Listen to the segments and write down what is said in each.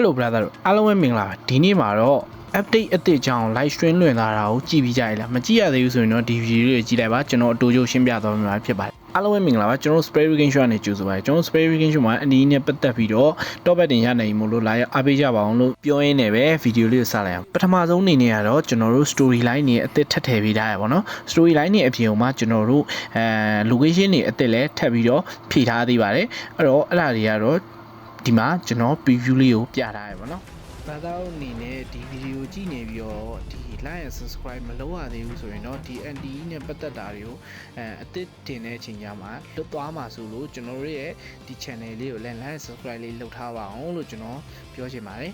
Hello brother အားလုံးပဲမင်္ဂလာပါဒီနေ့မှာတော့ update အသစ်ကြောင်း live stream လွှင့်လာတာကိုကြည့်ပြီးကြရလားမကြည့်ရသေးဘူးဆိုရင်တော့ဒီ video လေးကိုကြည့်လိုက်ပါကျွန်တော်အတူတူရှင်းပြသွားမှာဖြစ်ပါတယ်အားလုံးပဲမင်္ဂလာပါကျွန်တော် Spray Weekend Show နဲ့ကြိုဆိုပါတယ်ကျွန်တော် Spray Weekend Show မှာအနည်းနဲ့ပတ်သက်ပြီးတော့ top တင်ရနိုင်မို့လို့လာရအားပေးကြပါအောင်လို့ပြောရင်းနဲ့ပဲ video လေးကိုစလိုက်အောင်ပထမဆုံးအနေနဲ့ကတော့ကျွန်တော်တို့ story line တွေအသစ်ထပ်ထည့်ပေးထားရပါတော့ story line တွေအပြင်မှာကျွန်တော်တို့location တွေအသစ်လည်းထပ်ပြီးတော့ဖြည့်ထားသေးပါတယ်အဲ့တော့အဲ့ဒါတွေကတော့ဒီမှာကျွန်တော် preview လေးကိုပြထားရပါတော့ဘာသာအနေနဲ့ဒီဗီဒီယိုကြည့်နေပြီးတော့ဒီ like and subscribe မလုပ်ရသေးဘူးဆိုရင်တော့ဒီ NDE နဲ့ပတ်သက်တာတွေကိုအသစ်တင်တဲ့အချိန်ကြမှာလွတ်သွားမှာဆိုလို့ကျွန်တော်တို့ရဲ့ဒီ channel လေးကိုလည်း like and subscribe လေးလုပ်ထားပါအောင်လို့ကျွန်တော်ပြောချင်ပါတယ်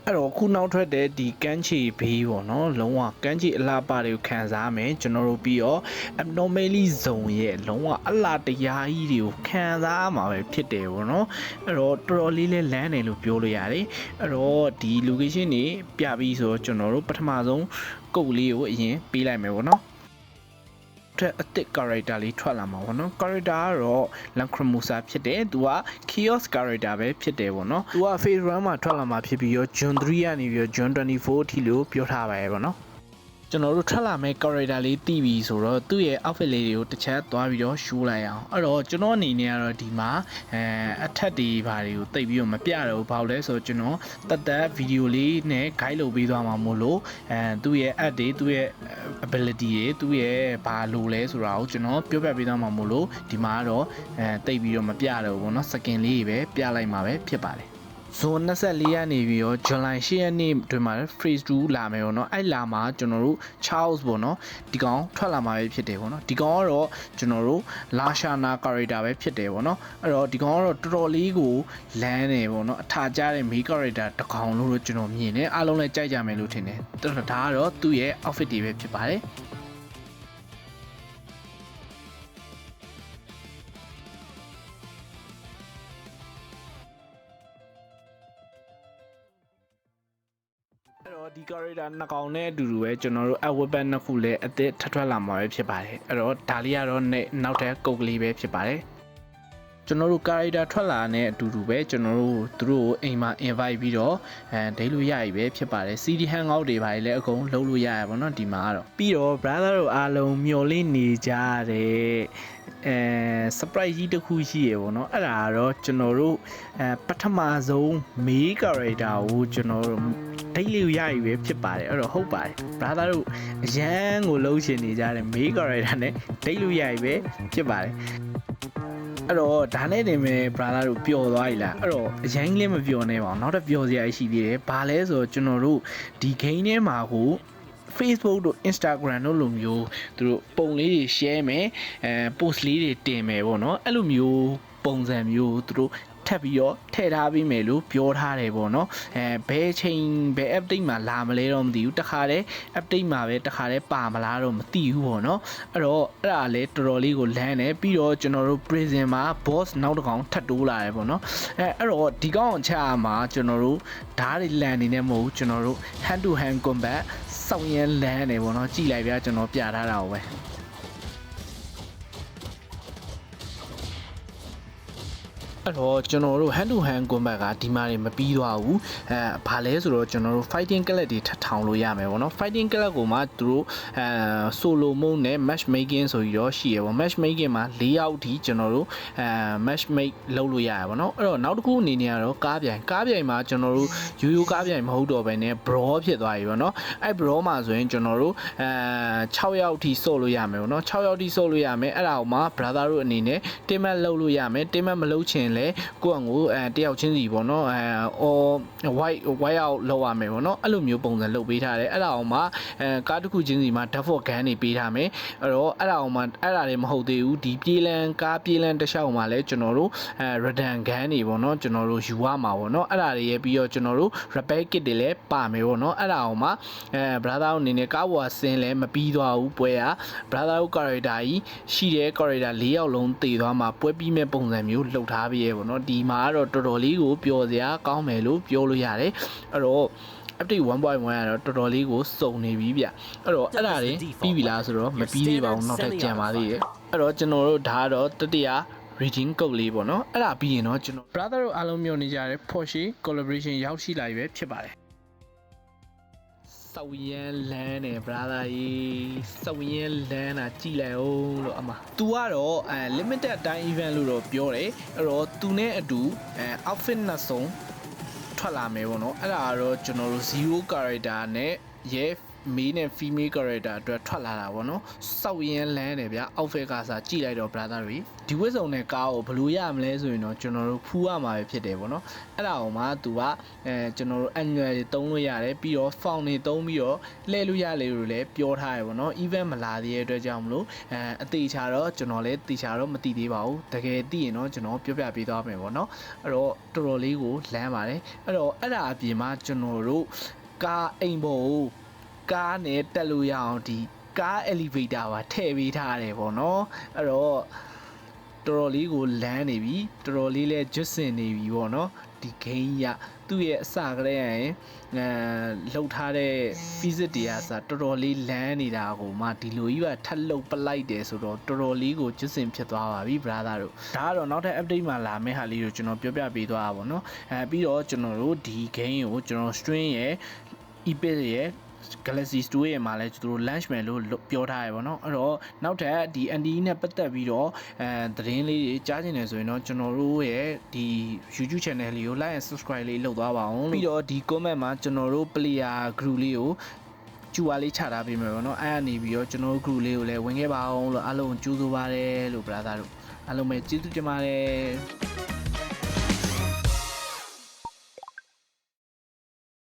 အဲ့တော့ခုနောက်ထွက်တဲ့ဒီကန်းချီဘေးပေါ့နော်လုံးဝကန်းချီအလားပါတွေကိုခံစားမယ်ကျွန်တော်တို့ပြီးတော့ abnormally zone ရဲ့လုံးဝအလားတရားကြီးတွေကိုခံစားမှာပဲဖြစ်တယ်ပေါ့နော်အဲ့တော့တော်တော်လေးလဲလမ်းတယ်လို့ပြောလို့ရတယ်အဲ့တော့ဒီ location တွေပြပြီးဆိုတော့ကျွန်တော်တို့ပထမဆုံးကုတ်လေးကိုအရင်ပေးလိုက်မယ်ပေါ့နော်အသစ် character လေးထွက်လာမှာပေါ့နော် character ကတော့ Lacrimosa ဖြစ်တယ်သူက chaos character ပဲဖြစ်တယ်ပေါ့နော်သူက phase 1မှာထွက်လာမှာဖြစ်ပြီးတော့ June 3ကနေပြီးတော့ June 24အထိလို့ပြောထားပါရဲ့ပေါ့နော်ကျွန်တော်တို့ထွက်လာမဲ့ character လေးတည်ပြီဆိုတော့သူ့ရဲ့ outfit လေးတွေကိုတစ်ချက်သွားပြီးတော့ show လိုက်အောင်အဲ့တော့ကျွန်တော်အနေနဲ့ကတော့ဒီမှာအထက်တွေဘာတွေကိုတိတ်ပြီးတော့မပြတော့ဘူးဘာလို့လဲဆိုတော့ကျွန်တော်တက် video လေးနဲ့ guide လုပ်ပေးသွားမှာမို့လို့သူ့ရဲ့ app တွေသူ့ရဲ့ ability တွေသူ့ရဲ့ဘာလို့လဲဆိုတာကိုကျွန်တော်ပြောပြပေးသွားမှာမို့လို့ဒီမှာကတော့တိတ်ပြီးတော့မပြတော့ဘူးပေါ့နော် second လေးပဲပြလိုက်မှာပဲဖြစ်ပါတယ်ဇွန်24ရက်နေပြီးတော့ဇူလိုင်10ရက်နေ့တွင်မှာ phase 2လာမယ်ပေါ့နော်အဲ့လာမှာကျွန်တော်တို့ Charles ပေါ့နော်ဒီကောင်ထွက်လာမှာပဲဖြစ်တယ်ပေါ့နော်ဒီကောင်ကတော့ကျွန်တော်တို့လာရှာနာ character ပဲဖြစ်တယ်ပေါ့နော်အဲ့တော့ဒီကောင်ကတော့တော်တော်လေးကိုလမ်းနေပေါ့နော်အထာကျတဲ့ main character တစ်ကောင်လို့ကျွန်တော်မြင်တယ်အားလုံးလည်းကြိုက်ကြမယ်လို့ထင်တယ်ဒါကတော့သူ့ရဲ့ outfit တွေပဲဖြစ်ပါတယ်ဒီ character နှစ်ကောင်နဲ့အတူတူပဲကျွန်တော်တို့ weapon နှစ်ခုလည်းအသစ်ထပ်ထွက်လာမှာပဲဖြစ်ပါတယ်အဲ့တော့ဒါလေးကတော့နောက်ထပ်ကုတ်ကလေးပဲဖြစ်ပါတယ်ကျွန်တော်တို့ character ထွက်လာတဲ့အတူတူပဲကျွန်တော်တို့သူတို့ကိုအိမ်မှာ invite ပြီးတော့ဒိတ်လို့ရပြီပဲဖြစ်ပါတယ် CD hangout တွေပါလေအကုန်လုံးလို့ရရပါတော့ဒီမှာကတော့ပြီးတော့ brother တို့အားလုံးမျှော်လင့်နေကြတဲ့surprise ကြီးတစ်ခုရှိရပေါ့နော်အဲ့ဒါကတော့ကျွန်တော်တို့ပထမဆုံး main character ကိုကျွန်တော်တို့ဒိတ်လေးရပြီပဲဖြစ်ပါတယ်အဲ့တော့ဟုတ်ပါတယ် brother တို့အရန်ကိုလှုပ်ရှင်နေကြတဲ့ main character နဲ့ဒိတ်လို့ရပြီပဲဖြစ်ပါတယ်အဲ့တော့ဒါနဲ့တင်မဲ့ brother တို့ပျော်သွားပြီလားအဲ့တော့အရင်လေးမပျော်နေပါဘူးနောက်တစ်ပျော်စရာရှိသေးတယ်ဘာလဲဆိုတော့ကျွန်တော်တို့ဒီ game ထဲမှာကို Facebook တို့ Instagram တို့လိုမျိုးသူတို့ပုံလေးတွေ share မယ်post လေးတွေတင်မယ်ပေါ့နော်အဲ့လိုမျိုးပုံစံမျိုးသူတို့ထပ်ပြီးတော့ထည့်ထားပြီးမယ်လို့ပြောထားတယ်ပေါ့နော်ဘယ်ချိန်ဘယ် update မှာလာမလဲတော့မသိဘူးတခါတည်း update မှာပဲတခါတည်းပါမလားတော့မသိဘူးပေါ့နော်အဲ့တော့အဲ့ဒါလည်းတော်တော်လေးကိုလမ်းတယ်ပြီးတော့ကျွန်တော်တို့ prison မှာ boss နောက်တစ်ကောင်ထပ်တိုးလာတယ်ပေါ့နော်အဲ့တော့ဒီကောင်အချာမှာကျွန်တော်တို့ဓာတ်တွေလန်နေနေမဟုတ်ဘူးကျွန်တော်တို့ hand to hand combat စောင့်ရမ်းလမ်းတယ်ပေါ့နော်ကြည်လိုက်ပြကျွန်တော်ပြထားတာပဲအဲ့တော့ကျွန်တော်တို့ hand to hand combat ကဒီမှာတွေမပြီးသွားဘူးဘာလဲဆိုတော့ကျွန်တော်တို့ fighting class တွေထပ်ထောင်လို့ရမယ်ပေါ့နော် fighting class ကိုမှသူတို့solo mode နဲ့ match making ဆိုပြီးတော့ရှိရပေါ့ match making မှာ၄ယောက်အထိကျွန်တော်တို့match make လုပ်လို့ရရပါတော့အဲ့တော့နောက်တစ်ခုအနေနဲ့ကတော့ကားပြိုင်မှာကျွန်တော်တို့ရိုးရိုးကားပြိုင်မဟုတ်တော့ဘဲနဲ့ brawl ဖြစ်သွားပြီပေါ့နော်အဲ့ brawl မှာဆိုရင်ကျွန်တော်တို့6ယောက်အထိစော့လို့ရမယ်ပေါ့နော်6ယောက်အထိစော့လို့ရမယ်အဲ့ဒါကိုမှ brother တို့အနေနဲ့ team match လုပ်လို့ရမယ် team match မလုပ်ချင်လဲ လဲကိုယ့်အကိုတယောက်ချင်းစီပေါ့နော်white out လောက်ရမယ်ပေါ့နော်အဲ့လိုမျိုးပုံစံလုပ်ပေးထားတယ်အဲ့ဒါအောင်မှကားတစ်ခုချင်းစီမှာ default gun တွေပေးထားမယ်အဲ့တော့အဲ့ဒါအောင်မှအဲ့ဒါတွေမဟုတ်သေးဘူးဒီပြေးလန်းကားပြေးလန်းတစ်လျှောက်မှာလဲကျွန်တော်တို့redundant gun တွေပေါ့နော်ကျွန်တော်တို့ယူရမှာပေါ့နော်အဲ့ဒါတွေရဲ့ပြီးတော့ကျွန်တော်တို့ repair kit တွေလည်းပါမယ်ပေါ့နော်အဲ့ဒါအောင်မှ brother အနေနဲ့ကားပေါ်ဆင်းလဲမပြီးသွားဘူးပွဲရ brother တို့ character ကြီးရှိတဲ့ character ၄ယောက်လုံးတည်သွားမှာပွဲပြီးမဲ့ပုံစံမျိုးလှုပ်ထားပြီးရပေါ့နော်ဒီမှာကတော့တော်တော်လေးကိုပျော်စရာကောင်းမယ်လို့ပြောလို့ရတယ်အဲ့တော့ update 1.1 ကတော့တော်တော်လေးကိုစုံနေပြီဗျအဲ့တော့အဲ့ဒါတွေပြီးပြီလားဆိုတော့မပြီးသေးပါဘူးနောက်ထပ်ကြံပါသေးတယ်အဲ့တော့ကျွန်တော်တို့ဒါကတော့တတိယ reading code လေးပေါ့နော်အဲ့ဒါပြီးရင်တော့ကျွန်တော် brother တို့အားလုံးမျှော်နေကြတဲ့ Porsche collaboration ရောက်ရှိလာပြီပဲဖြစ်ပါတယ်စောက်ရန်လန်းတယ် brother ကြီးစောက်ရန်လန်းတာကြည်လိုက်အောင်လို့အမ तू ကတော့limited time event လို့တော့ပြောတယ်အဲ့တော့ तू နဲ့အတူ outfit နှစ်စုံထွက်လာမယ်ပေါ့နော်အဲ့ဒါကတော့ကျွန်တော်တို့ zero character နဲ့ရဲmain နဲ့ female character အတွက်ထွက်လာတာပေါ့နော်စောက်ရင်းလန်းတယ်ဗျာ outfit ကစားကြည့်လိုက်တော့ brother တွေဒီဝတ်စုံနဲ့ကားကိုဘယ်လိုရမလဲဆိုရင်တော့ကျွန်တော်တို့ဖူးရမှာပဲဖြစ်တယ်ပေါ့နော်အဲ့ဒါအောင်မှ तू ကကျွန်တော်တို့ annual တွေတုံးလို့ရတယ်ပြီးတော့ found တွေတုံးပြီးတော့လှည့်လို့ရလေလို့လည်းပြောထားရပေါ့နော် event မလာသေးတဲ့အတွက်ကြောင့်မလို့အသေးချာတော့ကျွန်တော်လည်းတေချာတော့မသိသေးပါဘူးတကယ်သိရင်တော့ကျွန်တော်ပြောပြပေးသွားမယ်ပေါ့နော်အဲ့တော့တော်တော်လေးကိုလမ်းပါတယ်အဲ့တော့အဲ့ဒါအပြင်မှာကျွန်တော်တို့ကားအိမ်ပေါ်ကိုကားနဲ့တက်လို့ရအောင်ဒီကား elevator ပါထည့်ပေးထားတယ်ပေါ့နော်အဲ့တော့တော်တော်လေးကိုလမ်းနေပြီတော်တော်လေးလဲကျွတ်စင်နေပြီပေါ့နော်ဒီ game ရသူ့ရဲ့အစကတည်းကရင်လှုပ်ထားတဲ့ physics တွေကစတော်တော်လေးလမ်းနေတာကိုမှဒီလိုကြီးပါထပ်လှုပ်ပလိုက်တယ်ဆိုတော့တော်တော်လေးကိုကျွတ်စင်ဖြစ်သွားပါပြီ brother တို့ဒါကတော့နောက်ထပ် update မှာလာမယ့်ဟာလေးကိုကျွန်တော်ပြောပြပေးသွားတာပေါ့နော်ပြီးတော့ကျွန်တော်တို့ဒီ game ကိုကျွန်တော် stream ရဲ့ epic ရဲ့ Galaxy Store ရဲ့မှာလဲသူတို့ launch မယ်လို့ပြောထားရပါတော့အဲ့တော့နောက်ထပ်ဒီ NDE နဲ့ပတ်သက်ပြီးတော့သတင်းလေးတွေကြားချင်တယ်ဆိုရင်တော့ကျွန်တော်တို့ရဲ့ဒီ YouTube channel လေးကို like and subscribe လေးလုပ်သွားပါအောင်ပြီးတော့ဒီ comment မှာကျွန်တော်တို့ player group လေးကိုကျူဝါလေးချထားပေးမယ်ပေါ့နော်အဲ့ကနေပြီးတော့ကျွန်တော်တို့ group လေးကိုလည်းဝင်ခဲ့ပါအောင်လို့အားလုံးကြိုးစားပါတယ်လို့ brother တို့အားလုံးပဲကျေးဇူးတင်ပါတယ်